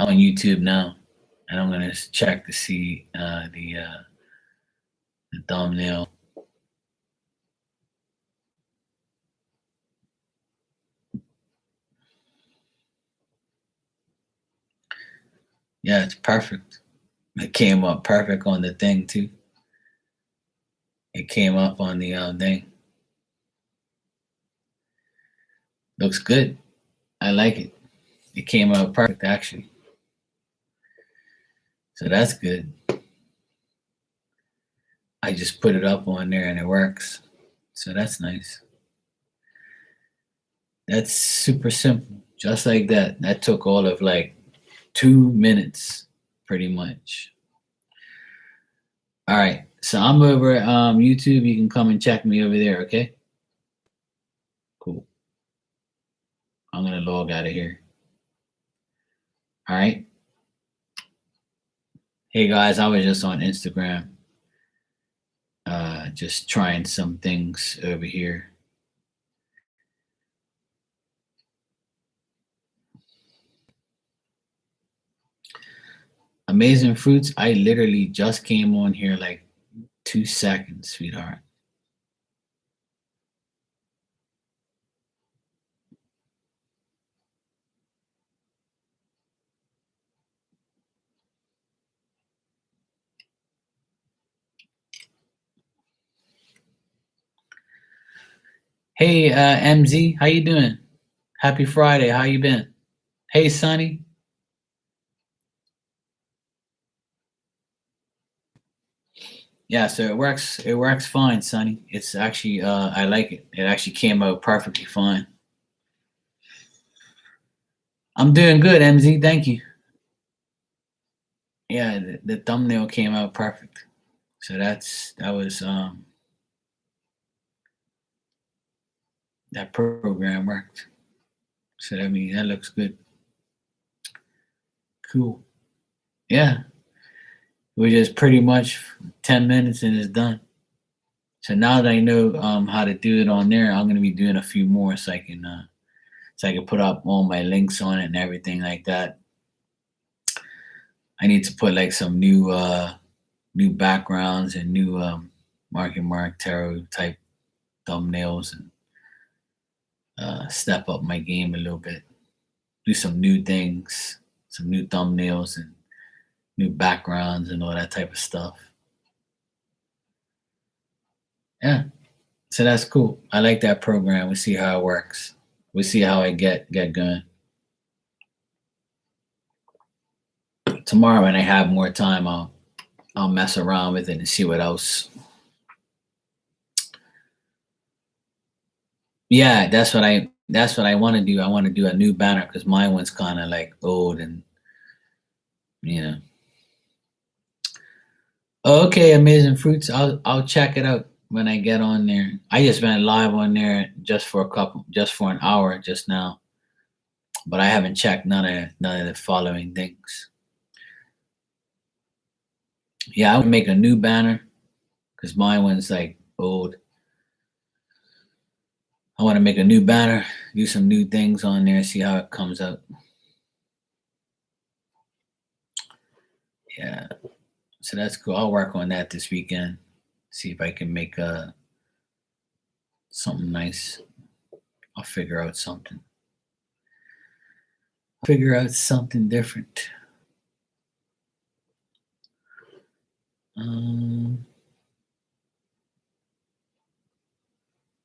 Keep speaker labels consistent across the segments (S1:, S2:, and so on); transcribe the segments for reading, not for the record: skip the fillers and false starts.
S1: I'm on YouTube now, and I'm gonna check to see the thumbnail. Yeah, it's perfect. It came up perfect on the thing too. It came up on the thing. Looks good. I like it. It came out perfect actually. So that's good. I just put it up on there and it works. So that's nice. That's super simple. Just like that. That took all of like 2 minutes, pretty much. All right. So I'm over at YouTube. You can come and check me over there, okay? Cool. I'm gonna log out of here. All right. Hey guys, I was just on Instagram, just trying some things over here. Amazing Fruits. I literally just came on here like 2 seconds, sweetheart. Hey, MZ, how you doing? Happy Friday. How you been? Hey, Sonny. Yeah, so it works. It works fine, Sonny. It's actually, I like it. It actually came out perfectly fine. I'm doing good, MZ. Thank you. Yeah, the thumbnail came out perfect. So that was that program worked. So that means that looks good. Cool. Yeah, we just pretty much 10 minutes and it's done. So now that I know how to do it on there, I'm gonna be doing a few more so I can put up all my links on it and everything like that. I need to put like some new backgrounds and new Mark and Mark tarot type thumbnails and step up my game a little bit. Do some new things, some new thumbnails and new backgrounds and all that type of stuff. Yeah. So that's cool. I like that program. We see how it works. We see how I get going. Tomorrow when I have more time, I'll mess around with it and see what else. Yeah, that's what I want to do. I want to do a new banner because my one's kind of like old and you know. Okay, Amazing Fruits. I'll check it out when I get on there. I just went live on there just for an hour just now, but I haven't checked none of the following things. Yeah, I would make a new banner because my one's like old. I want to make a new banner, do some new things on there, see how it comes out. Yeah, so that's cool. I'll work on that this weekend. See if I can make something nice. I'll figure out something. Figure out something different. Um,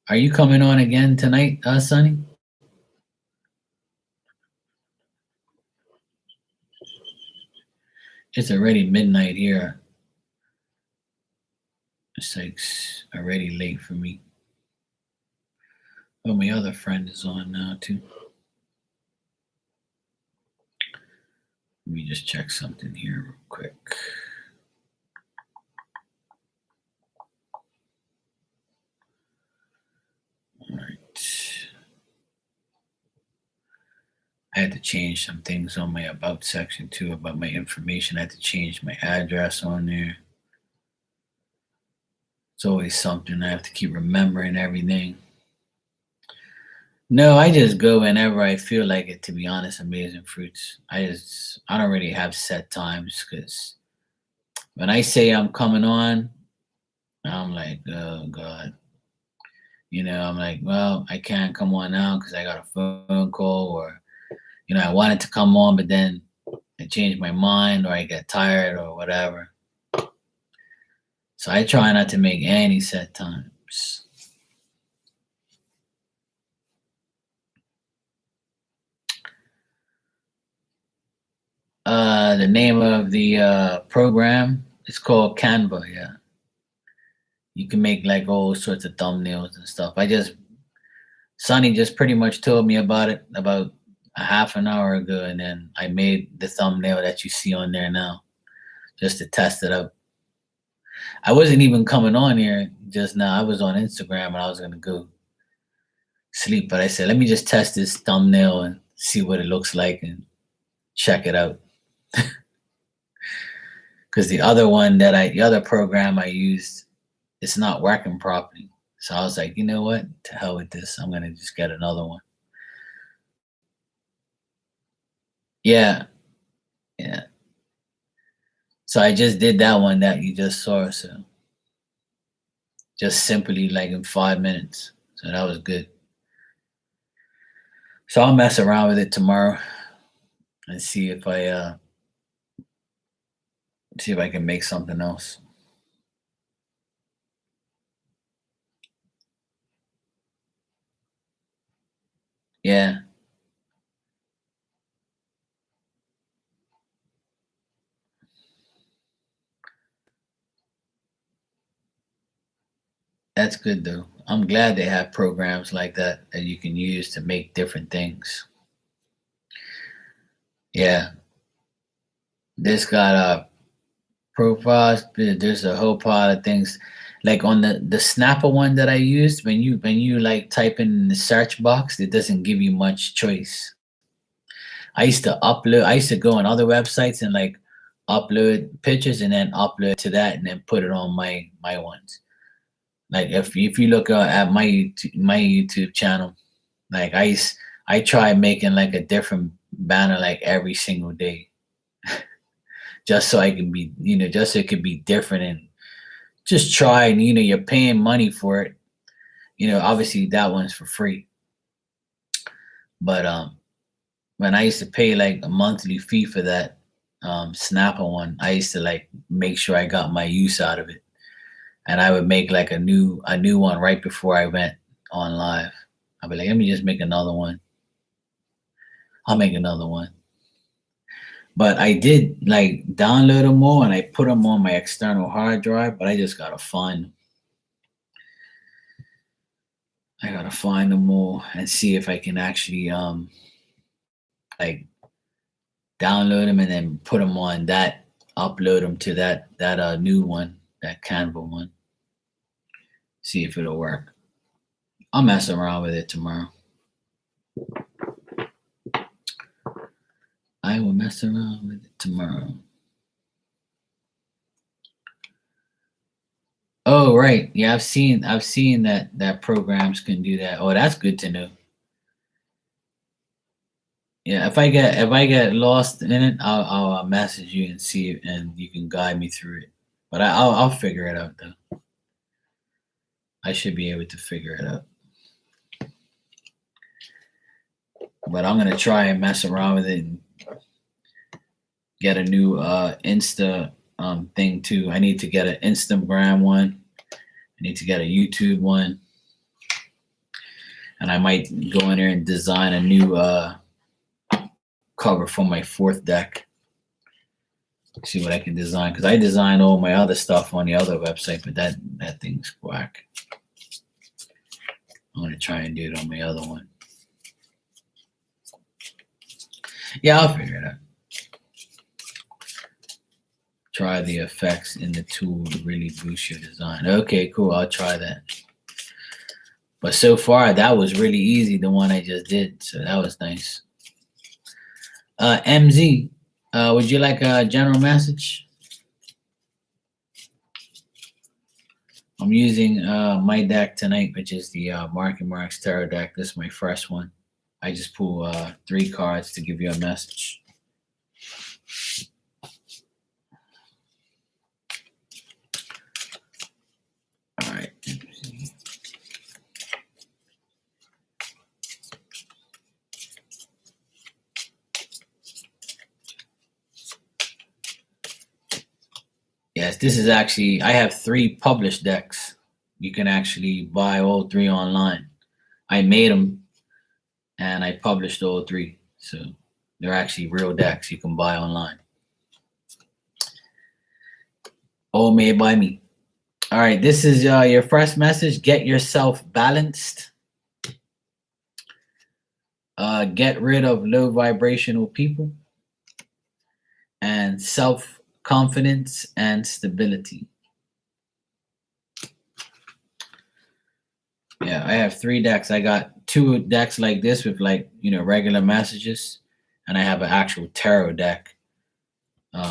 S1: are you coming on again tonight, Sonny? It's already midnight here. It's like already late for me. Oh, my other friend is on now too. Let me just check something here real quick. All right. I had to change some things on my about section too about my information. I had to change my address on there. It's always something I have to keep remembering everything. No, I just go whenever I feel like it. To be honest, Amazing Fruits. I don't really have set times because when I say I'm coming on, I'm like, oh god. I'm like, well, I can't come on now because I got a phone call, or I wanted to come on, but then I change my mind, or I get tired, or whatever. So I try not to make any set times. The name of the program is called Canva. Yeah, you can make like all sorts of thumbnails and stuff. Sonny just pretty much told me about it about a half an hour ago, and then I made the thumbnail that you see on there now just to test it out. I wasn't even coming on here just now. I was on Instagram and I was gonna go sleep, but I said, let me just test this thumbnail and see what it looks like and check it out. Because the other program I used, it's not working properly. So I was like, you know what? To hell with this. I'm gonna just get another one. Yeah, yeah. So I just did that one that you just saw. So just simply like in 5 minutes. So that was good. So I'll mess around with it tomorrow and see if I can make something else. Yeah, that's good though. I'm glad they have programs like that that you can use to make different things. Yeah, this got profiles. There's a whole pile of things. Like on the Snapper one that I used, when you like type in the search box, it doesn't give you much choice. I used to go on other websites and like upload pictures and then upload to that and then put it on my ones. Like if you look at my YouTube channel, like I try making like a different banner like every single day, just so I can be just so it could be different and just try, and you're paying money for it. Obviously that one's for free, but when I used to pay like a monthly fee for that Snapper one, I used to like make sure I got my use out of it, and I would make like a new one right before I went on live. I'd be like, let me just make another one. I'll make another one. But I did like download them all and I put them on my external hard drive, but I just gotta find them. I gotta find them all and see if I can actually like download them and then put them on that, upload them to that new one, that Canva one. See if it'll work. I'll mess around with it tomorrow. I will mess around with it tomorrow. Oh right, yeah, I've seen that programs can do that. Oh, that's good to know. Yeah, if I get lost in it, I'll message you and see it, and you can guide me through it. But I'll figure it out though. I should be able to figure it out. But I'm gonna try and mess around with it and get a new Insta thing too. I need to get an Instagram one. I need to get a YouTube one, and I might go in there and design a new cover for my fourth deck. See what I can design, because I designed all my other stuff on the other website, but that thing's whack. I'm gonna try and do it on my other one. Yeah, I'll figure it out. Try the effects in the tool to really boost your design. Okay, cool. I'll try that. But so far, that was really easy, the one I just did. So that was nice. MZ, would you like a general message? I'm using my deck tonight, which is the Mark and Mark's Tarot deck. This is my first one. I just pull 3 cards to give you a message. All right. Yes, this is actually, I have 3 published decks. You can actually buy all 3 online. I made them and I published all 3. So they're actually real decks you can buy online. All made by me. All right, this is your first message. Get yourself balanced. Get rid of low vibrational people. And self-confidence and stability. Yeah, I have 3 decks. I got 2 decks like this with regular messages. And I have an actual tarot deck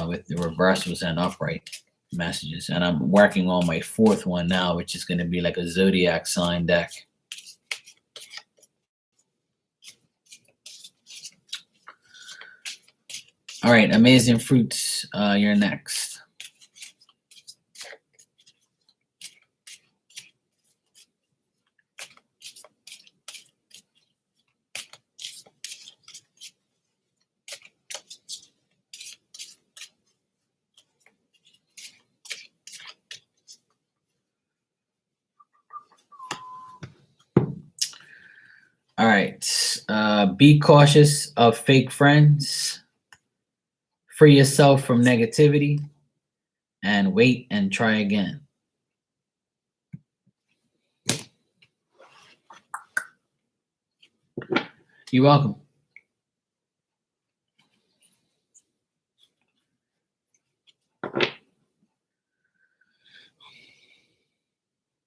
S1: with the reversals and upright messages. And I'm working on my 4th one now, which is going to be like a zodiac sign deck. All right, Amazing Fruits, you're next. All right, be cautious of fake friends. Free yourself from negativity and wait and try again. You're welcome.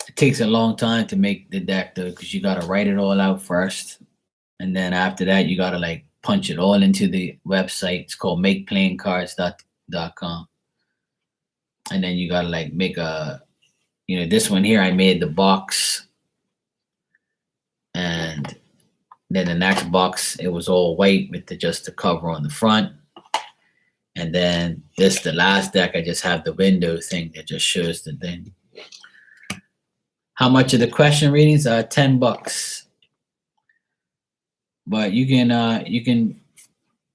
S1: It takes a long time to make the deck though, because you got to write it all out first. And then after that, you got to punch it all into the website. It's called makeplayingcards.com. And then you got to make a, this one here, I made the box. And then the next box, it was all white with just the cover on the front. And then the last deck, I just have the window thing that just shows the thing. How much are the question readings? $10. But you can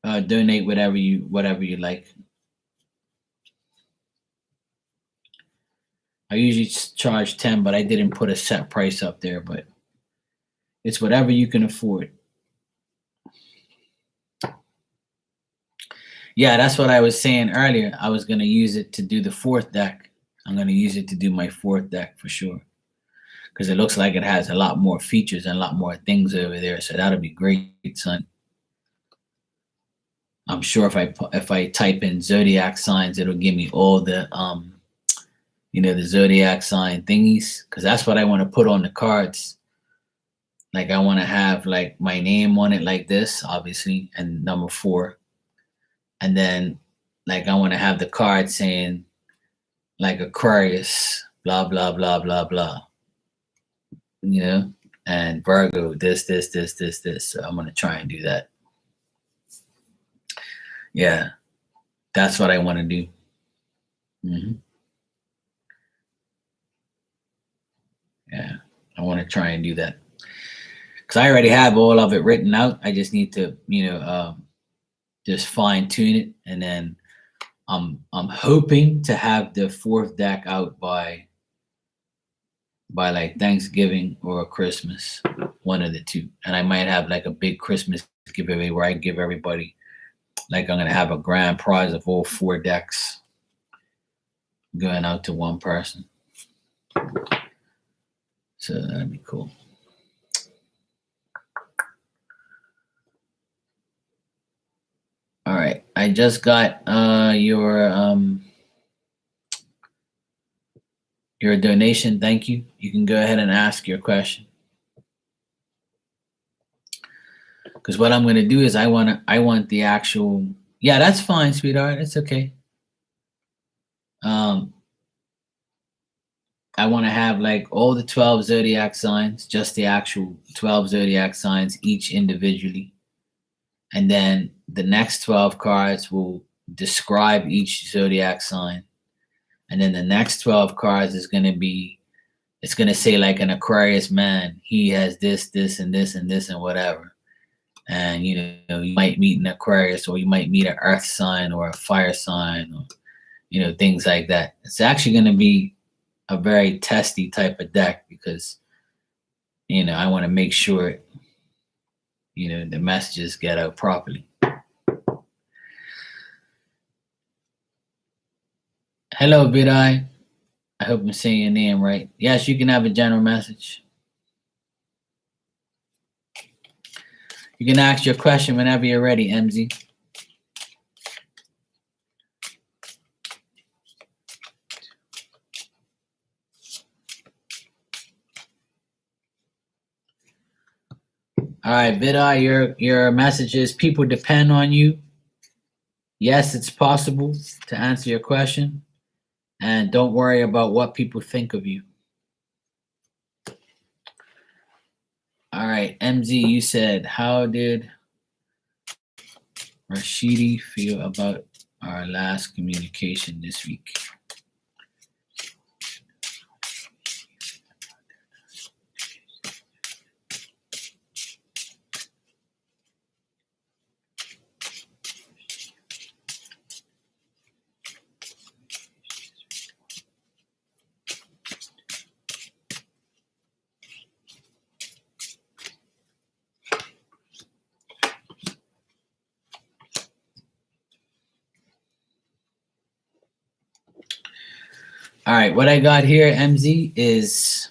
S1: donate whatever you like. I usually charge 10, but I didn't put a set price up there, but it's whatever you can afford. Yeah, that's what I was saying earlier. I was going to use it to do the 4th deck. I'm going to use it to do my 4th deck for sure. Because it looks like it has a lot more features and a lot more things over there. So that'll be great, son. I'm sure if I type in zodiac signs, it'll give me all the the zodiac sign thingies. Because that's what I want to put on the cards. Like I want to have my name on it like this, obviously, and number 4. And then I want to have the card saying Aquarius, blah, blah, blah, blah, blah. And Virgo, this. So I'm going to try and do that. Yeah, that's what I want to do. Yeah, I want to try and do that. Because I already have all of it written out. I just need to, just fine tune it. And then I'm hoping to have the 4th deck out by Thanksgiving or Christmas, one of the 2. And I might have a big Christmas giveaway where I give everybody, I'm going to have a grand prize of all 4 decks going out to one person. So that'd be cool. All right, I just got your donation. Thank you. You can go ahead and ask your question. Because what I'm going to do is I want the actual. Yeah, that's fine, sweetheart. It's okay. I want to have like all the 12 zodiac signs, just the actual 12 zodiac signs, each individually. And then the next 12 cards will describe each zodiac sign. And then the next 12 cards is going to be, it's going to say like an Aquarius man, he has this, this, and this, and this, and whatever. And, you know, you might meet an Aquarius, or you might meet an earth sign or a fire sign, or, you know, things like that. It's actually going to be a very testy type of deck because, you know, I want to make sure, you know, the messages get out properly. Hello, Vidai. I hope I'm saying your name right. Yes, you can have a general message. You can ask your question whenever you're ready, MZ. All right, Vidai, your message is people depend on you. Yes, it's possible to answer your question. And don't worry about what people think of you. All right, MZ, you said, how did Rashidi feel about our last communication this week? All right, what I got here, MZ, is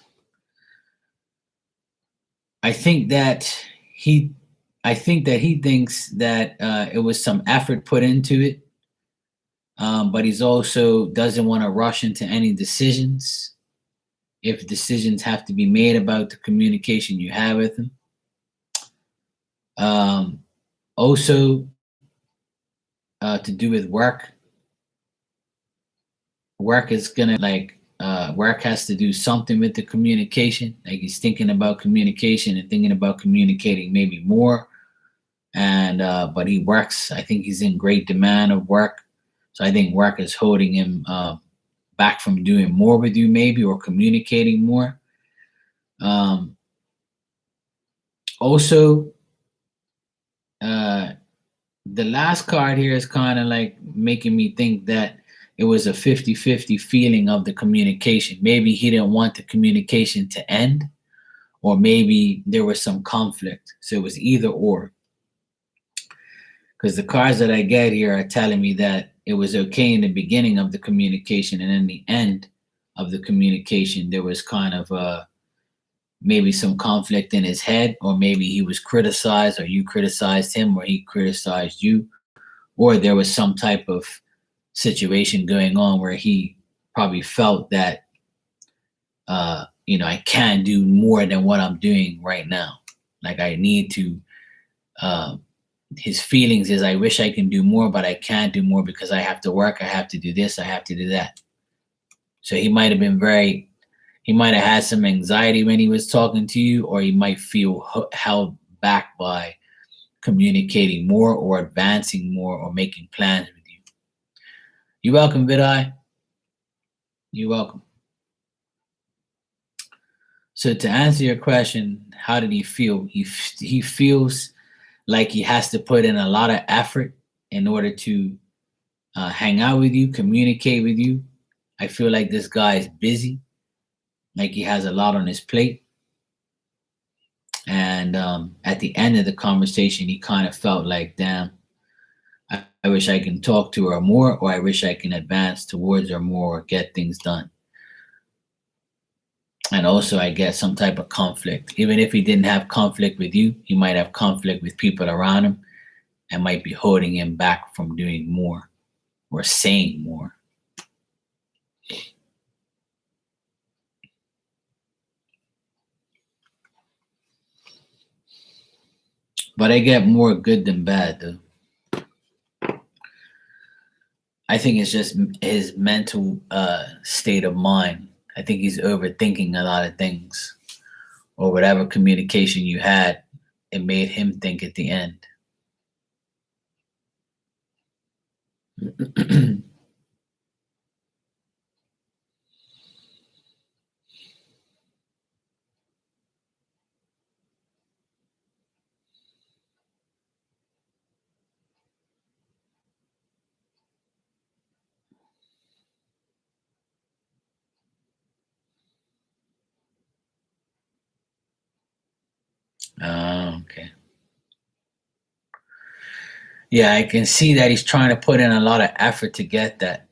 S1: I think that he thinks that it was some effort put into it, but he's also doesn't want to rush into any decisions if decisions have to be made about the communication you have with him. Also, to do with work. Work is gonna like work has to do something with the communication. Like he's thinking about communication and thinking about communicating maybe more. And but he works. I think he's in great demand of work. So I think work is holding him back from doing more with you, maybe, or communicating more. Also, the last card here is kind of like making me think that it was a 50-50 feeling of the communication. Maybe he didn't want the communication to end, or maybe there was some conflict. So it was either or. Because the cards that I get here are telling me that it was okay in the beginning of the communication, and in the end of the communication, there was kind of maybe some conflict in his head, or maybe he was criticized, or you criticized him, or he criticized you, or there was some type of situation going on where he probably felt that you know, I can't do more than what I'm doing right now. Like I need to his feelings is I wish I can do more, but I can't do more because I have to work, I have to do this, I have to do that. So he might have had some anxiety when he was talking to you, or he might feel held back by communicating more or advancing more or making plans with you. You're welcome, Vidai. You're welcome. So to answer your question, how did he feel? He feels like he has to put in a lot of effort in order to hang out with you, communicate with you. I feel like this guy is busy, like he has a lot on his plate. And at the end of the conversation, he kind of felt like, damn, I wish I can talk to her more, or I wish I can advance towards her more, or get things done. And also, I get some type of conflict. Even if he didn't have conflict with you, he might have conflict with people around him and might be holding him back from doing more or saying more. But I get more good than bad, though. I think it's just his mental state of mind I think he's overthinking a lot of things, or whatever communication you had, it made him think at the end. Okay. Yeah, I can see that he's trying to put in a lot of effort to get that.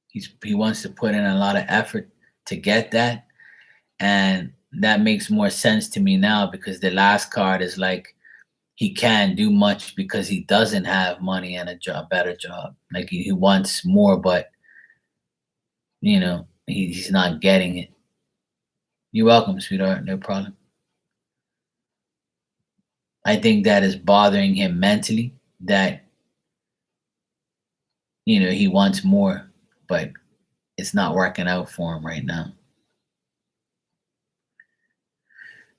S1: He wants to put in a lot of effort to get that, and that makes more sense to me now because the last card is like he can't do much because he doesn't have money and a job, better job. Like he wants more, but he's not getting it. You're welcome, sweetheart. No problem. I think that is bothering him mentally. That he wants more, but it's not working out for him right now.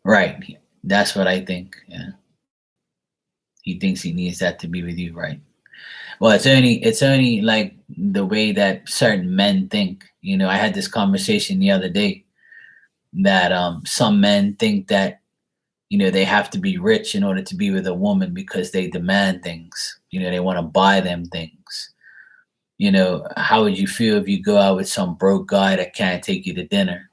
S1: Right. That's what I think. Yeah. He thinks he needs that to be with you, right? Well, it's only like the way that certain men think. I had this conversation the other day that some men think that they have to be rich in order to be with a woman because they demand things. They want to buy them things. How would you feel if you go out with some broke guy that can't take you to dinner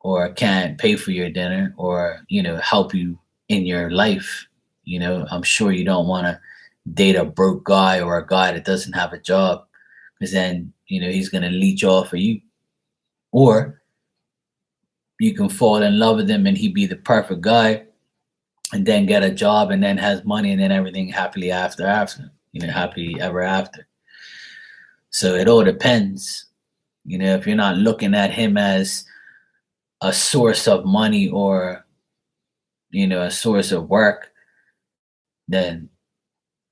S1: or can't pay for your dinner or, help you in your life? I'm sure you don't want to date a broke guy or a guy that doesn't have a job because then, he's going to leech off of you. Or you can fall in love with him and he be the perfect guy and then get a job and then has money and then everything happily after, happily ever after. So it all depends. If you're not looking at him as a source of money or, a source of work, then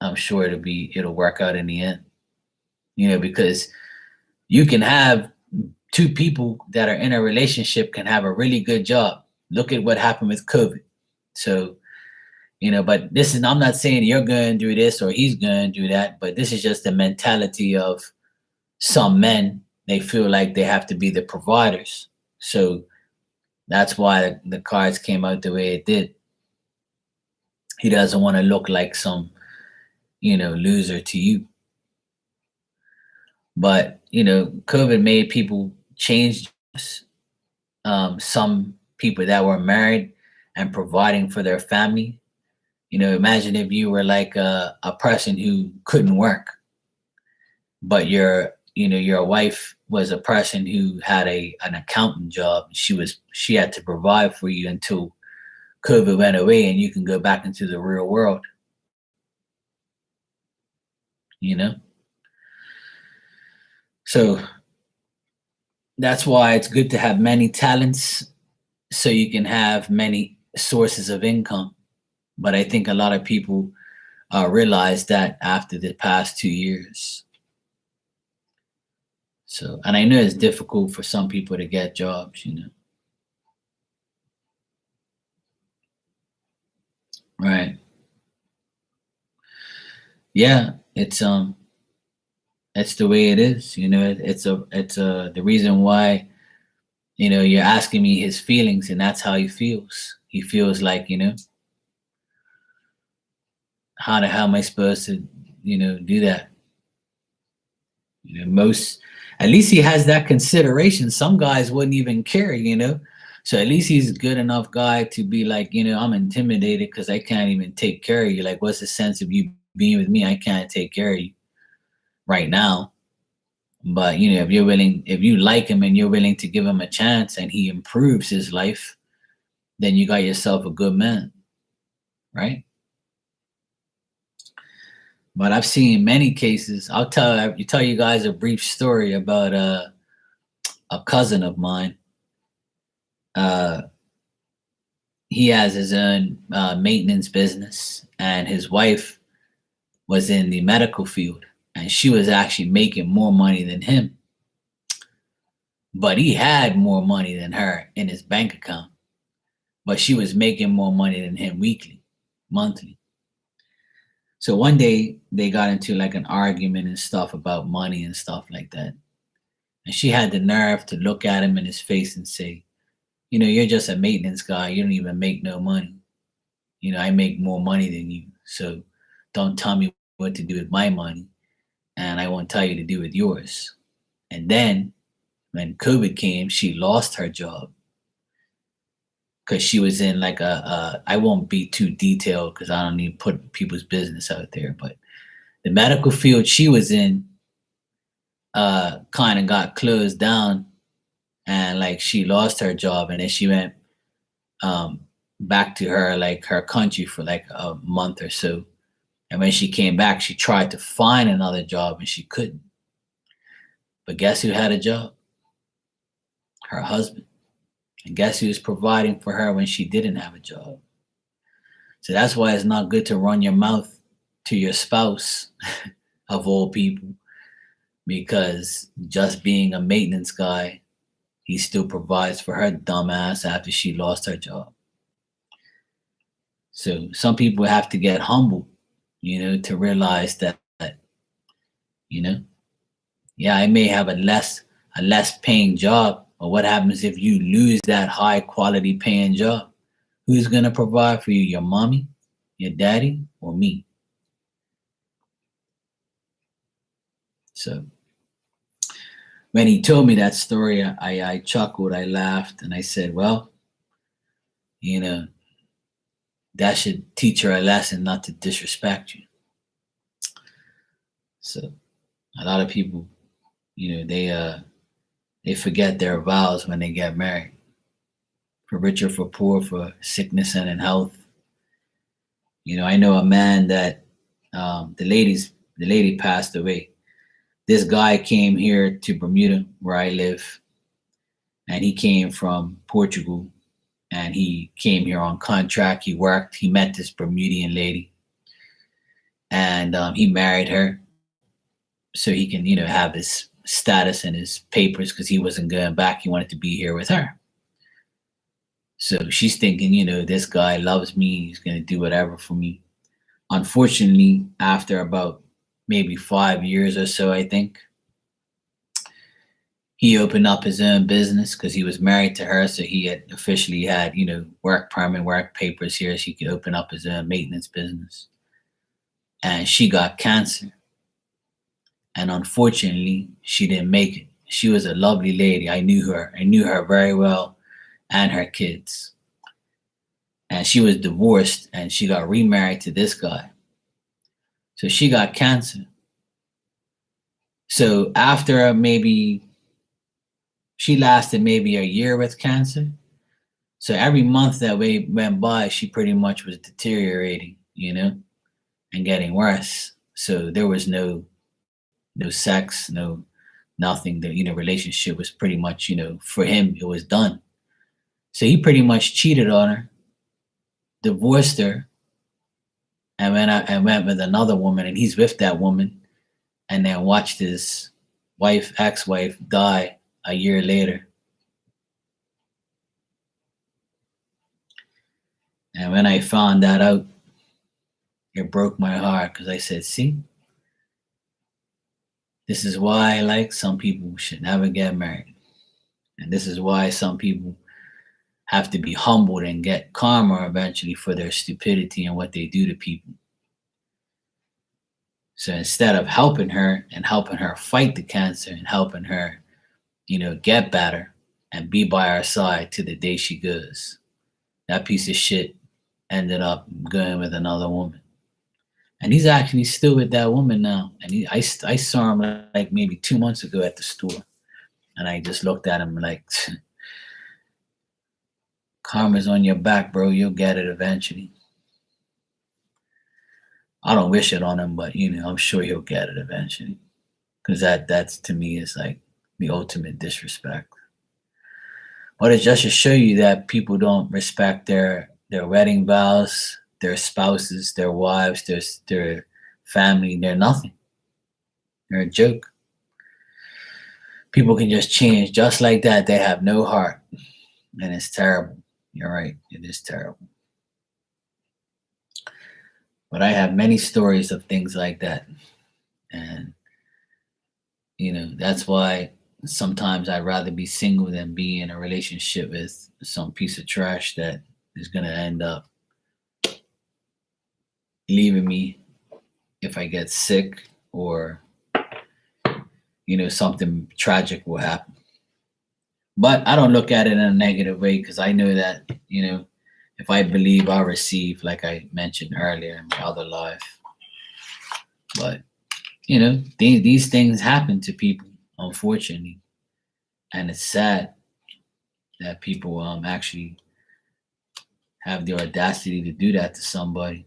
S1: I'm sure it'll work out in the end. Because you can have two people that are in a relationship can have a really good job. Look at what happened with COVID. So, but I'm not saying you're going to do this or he's going to do that, but this is just the mentality of some men. They feel like they have to be the providers. So that's why the cards came out the way it did. He doesn't want to look like some, loser to you. But, COVID made people change. Some people that were married and providing for their family. Imagine if you were like a person who couldn't work, but your wife was a person who had an accountant job. She had to provide for you until COVID went away and you can go back into the real world. So that's why it's good to have many talents so you can have many sources of income. But I think a lot of people realize that after the past 2 years. So, and I know it's difficult for some people to get jobs, Right. Yeah, it's the way it is, it's the reason why, you're asking me his feelings and that's how he feels. He feels like, how the hell am I supposed to, do that? Most, at least he has that consideration. Some guys wouldn't even care, So at least he's a good enough guy to be like, I'm intimidated because I can't even take care of you. Like, what's the sense of you being with me? I can't take care of you right now. But if you like him and you're willing to give him a chance and he improves his life, then you got yourself a good man, right? But I've seen many cases. I'll tell you guys a brief story about a cousin of mine. Uh, he has his own maintenance business, and his wife was in the medical field, and she was actually making more money than him. but he had more money than her in his bank account. But she was making more money than him weekly, monthly. So one day they got into like an argument and stuff about money and stuff like that. And she had the nerve to look at him in his face and say, you're just a maintenance guy. You don't even make no money. I make more money than you. So don't tell me what to do with my money. And I won't tell you to do with yours. And then when COVID came, she lost her job because she was in like I won't be too detailed because I don't need to put people's business out there, but the medical field she was in kind of got closed down, and like she lost her job, and then she went um, back to her country for like a month or so. And when she came back, she tried to find another job and she couldn't. But guess who had a job? Her husband. And guess who was providing for her when she didn't have a job? So that's why it's not good to run your mouth to your spouse, of all people, because just being a maintenance guy, he still provides for her dumbass after she lost her job. So some people have to get humble, to realize that, you know, yeah, I may have a less paying job, but what happens if you lose that high quality paying job? Who's gonna provide for you? Your mommy, your daddy, or me? So when he told me that story, I chuckled, I laughed, and I said, well, you know, that should teach her a lesson not to disrespect you. So a lot of people, they forget their vows when they get married. For richer, for poor, for sickness and in health. I know a man that the lady passed away. This guy came here to Bermuda, where I live, and he came from Portugal, and he came here on contract. He worked. He met this Bermudian lady, and he married her so he can, have his status and his papers because he wasn't going back. He wanted to be here with her. So she's thinking, this guy loves me. He's going to do whatever for me. Unfortunately, after about maybe 5 years or so, I think, he opened up his own business because he was married to her. So he had officially had, work permit, work papers here. So he could open up his own maintenance business. And she got cancer. And unfortunately, she didn't make it. She was a lovely lady. I knew her. I knew her very well and her kids. And she was divorced and she got remarried to this guy. So she got cancer. So after she lasted maybe a year with cancer. So every month that went by, she pretty much was deteriorating, and getting worse. So there was no sex, no nothing. The relationship was pretty much, for him, it was done. So he pretty much cheated on her, divorced her, and went with another woman, and he's with that woman, and then watched his ex-wife, die a year later. And when I found that out, it broke my heart because I said, see, this is why, like, some people should never get married. And this is why some people have to be humbled and get karma eventually for their stupidity and what they do to people. So instead of helping her and helping her fight the cancer and helping her, get better and be by her side to the day she goes, that piece of shit ended up going with another woman. And he's actually still with that woman now. And I saw him like maybe 2 months ago at the store. And I just looked at him like, karma's on your back, bro. You'll get it eventually. I don't wish it on him, but I'm sure he'll get it eventually. Because that's to me is like the ultimate disrespect. But it's just to show you that people don't respect their wedding vows, their spouses, their wives, their family. They're nothing. They're a joke. People can just change just like that. They have no heart, and it's terrible. You're right. It is terrible. But I have many stories of things like that. And, that's why sometimes I'd rather be single than be in a relationship with some piece of trash that is going to end up leaving me if I get sick or, something tragic will happen. But I don't look at it in a negative way because I know that, if I believe I'll receive, like I mentioned earlier in my other life. But, these things happen to people, unfortunately. And it's sad that people actually have the audacity to do that to somebody.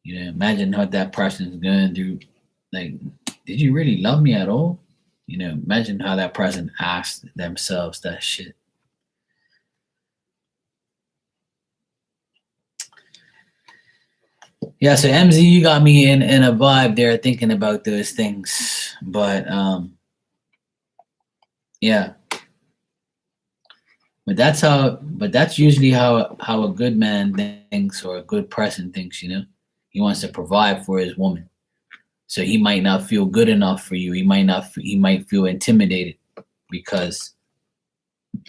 S1: Imagine how that person's going through. Like, did you really love me at all? Imagine how that person asked themselves that shit. Yeah, so MZ, you got me in a vibe there thinking about those things. But yeah. But that's usually how a good man thinks or a good person thinks, He wants to provide for his woman. So he might not feel good enough for you. He might feel intimidated because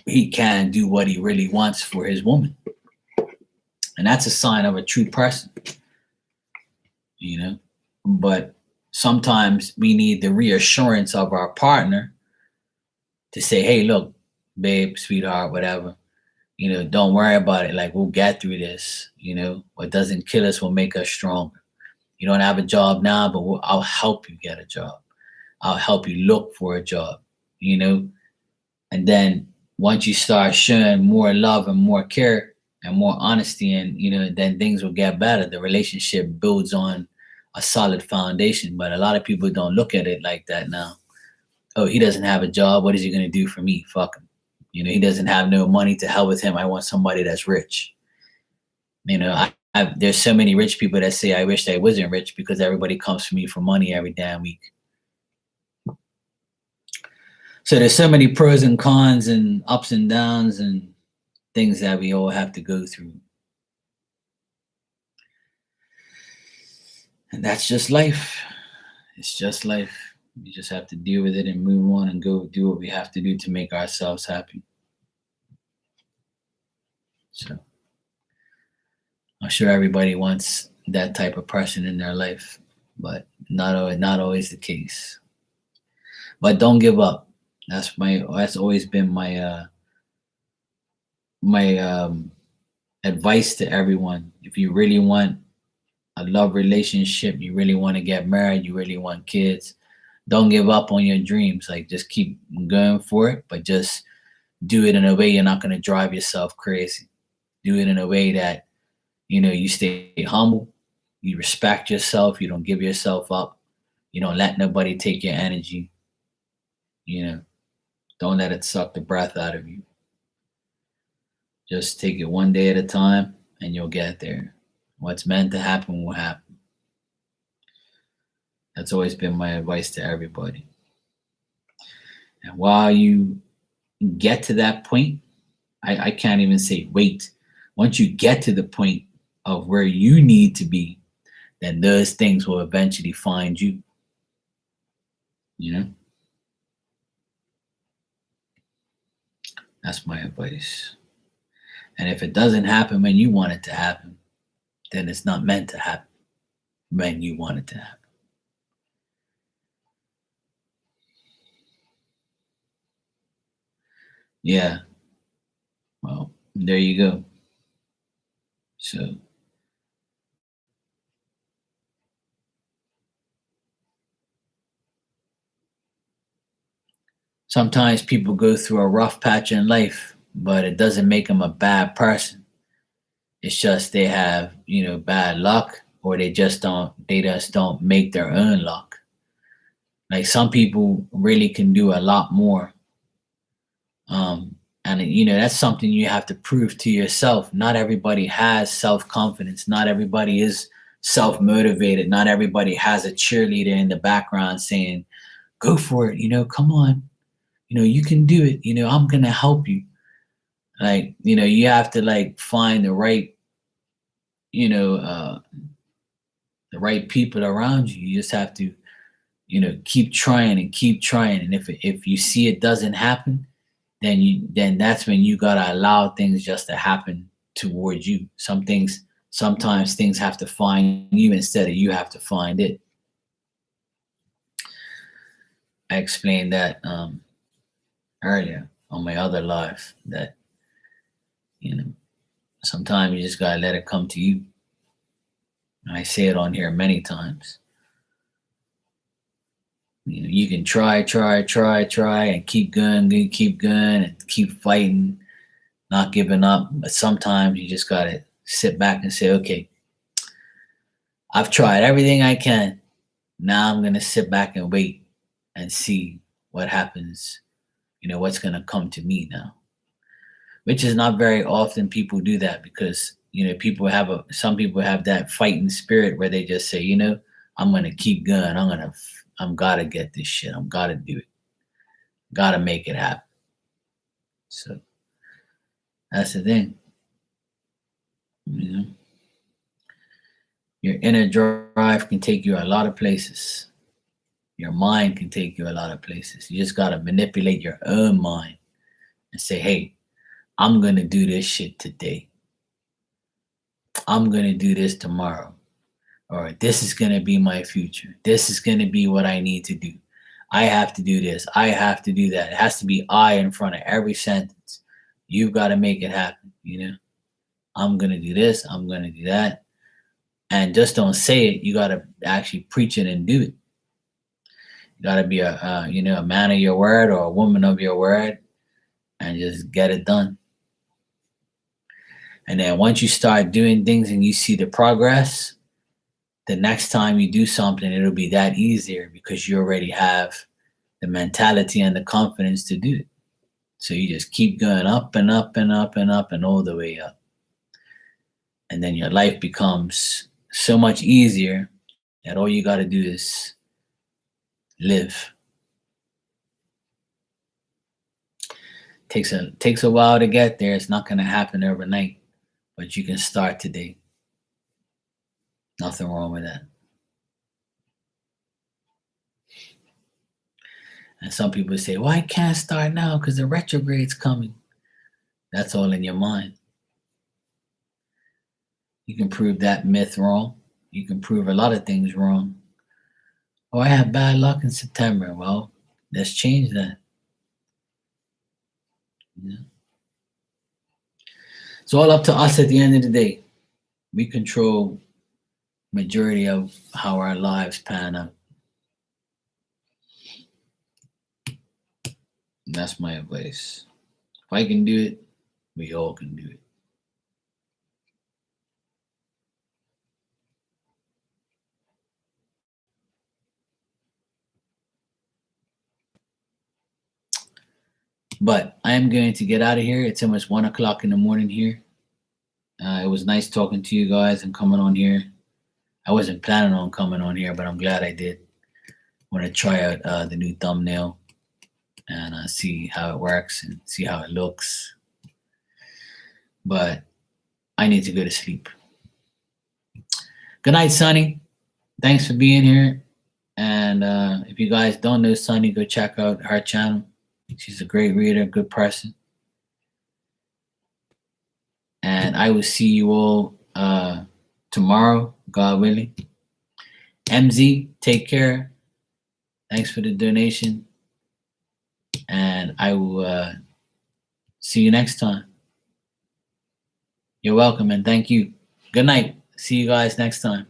S1: he can't do what he really wants for his woman. And that's a sign of a true person. But sometimes we need the reassurance of our partner to say, hey, look, babe, sweetheart, whatever, don't worry about it. Like, we'll get through this. What doesn't kill us will make us stronger. You don't have a job now, but I'll help you get a job. I'll help you look for a job, and then once you start showing more love and more care and more honesty, and then things will get better. The relationship builds on a solid foundation. But a lot of people don't look at it like that now. Oh, he doesn't have a job. What is he going to do for me? Fuck him. He doesn't have no money. To hell with him. I want somebody that's rich. There's so many rich people that say, I wish I wasn't rich because everybody comes for me for money every damn week. So there's so many pros and cons and ups and downs and things that we all have to go through. And that's just life. It's just life. We just have to deal with it and move on and go do what we have to do to make ourselves happy. So I'm sure everybody wants that type of person in their life, but not always the case. But don't give up. That's always been my advice to everyone. If you really want a love relationship, you really want to get married, you really want kids, don't give up on your dreams. Like, just keep going for it, but just do it in a way you're not going to drive yourself crazy. Do it in a way that, you stay humble, you respect yourself, you don't give yourself up, you don't let nobody take your energy, don't let it suck the breath out of you. Just take it one day at a time and you'll get there. What's meant to happen will happen. That's always been my advice to everybody. And while you get to that point, I can't even say wait. Once you get to the point of where you need to be, then those things will eventually find you. That's my advice. And if it doesn't happen when you want it to happen, then it's not meant to happen when you want it to happen. Yeah. Well, there you go. So sometimes people go through a rough patch in life, but it doesn't make them a bad person. It's just they have, bad luck, or they just don't make their own luck. Like, some people really can do a lot more. And that's something you have to prove to yourself. Not everybody has self-confidence. Not everybody is self-motivated. Not everybody has a cheerleader in the background saying, go for it, come on, you can do it, I'm gonna help you. Like, you have to like find you know, uh, the right people around you. You just have to, keep trying and keep trying. And if you see it doesn't happen, then that's when you gotta allow things just to happen towards you. Sometimes things have to find you instead of you have to find it. I explained that earlier on my other life that you know sometimes you just gotta let it come to you. And I say it on here many times. You can try, and keep going, and keep fighting, not giving up. But sometimes you just gotta sit back and say, okay, I've tried everything I can. Now I'm gonna sit back and wait and see what happens. What's gonna come to me now. Which is not very often people do that because some people have that fighting spirit where they just say, I'm gonna keep going. I'm gotta get this shit. I'm gotta do it. Gotta make it happen. So that's the thing. Your inner drive can take you a lot of places. Your mind can take you a lot of places. You just gotta manipulate your own mind and say, hey, I'm gonna do this shit today. I'm gonna do this tomorrow. Or this is gonna be my future. This is gonna be what I need to do. I have to do this. I have to do that. It has to be I in front of every sentence. You've got to make it happen, I'm gonna do this, I'm gonna do that. And just don't say it. You gotta actually preach it and do it. You gotta be a man of your word or a woman of your word and just get it done. And then once you start doing things and you see the progress, the next time you do something, it'll be that easier because you already have the mentality and the confidence to do it. So you just keep going up and up and up and up and all the way up. And then your life becomes so much easier that all you got to do is live. Takes a while to get there. It's not going to happen overnight, but you can start today. Nothing wrong with that. And some people say, well, I can't start now because the retrograde's coming. That's all in your mind. You can prove that myth wrong. You can prove a lot of things wrong. Oh, I have bad luck in September. Well, let's change that. Yeah. It's all up to us at the end of the day. We control majority of how our lives pan out. And that's my advice. If I can do it, we all can do it. But I am going to get out of here. It's almost 1 o'clock in the morning here. It was nice talking to you guys and coming on here. I wasn't planning on coming on here, but I'm glad I did. Want to try out the new thumbnail and see how it works and see how it looks. But I need to go to sleep. Good night, Sunny. Thanks for being here. And if you guys don't know Sunny, go check out her channel. She's a great reader, good person. And I will see you all tomorrow, God willing. MZ, take care. Thanks for the donation. And I will see you next time. You're welcome and thank you. Good night. See you guys next time.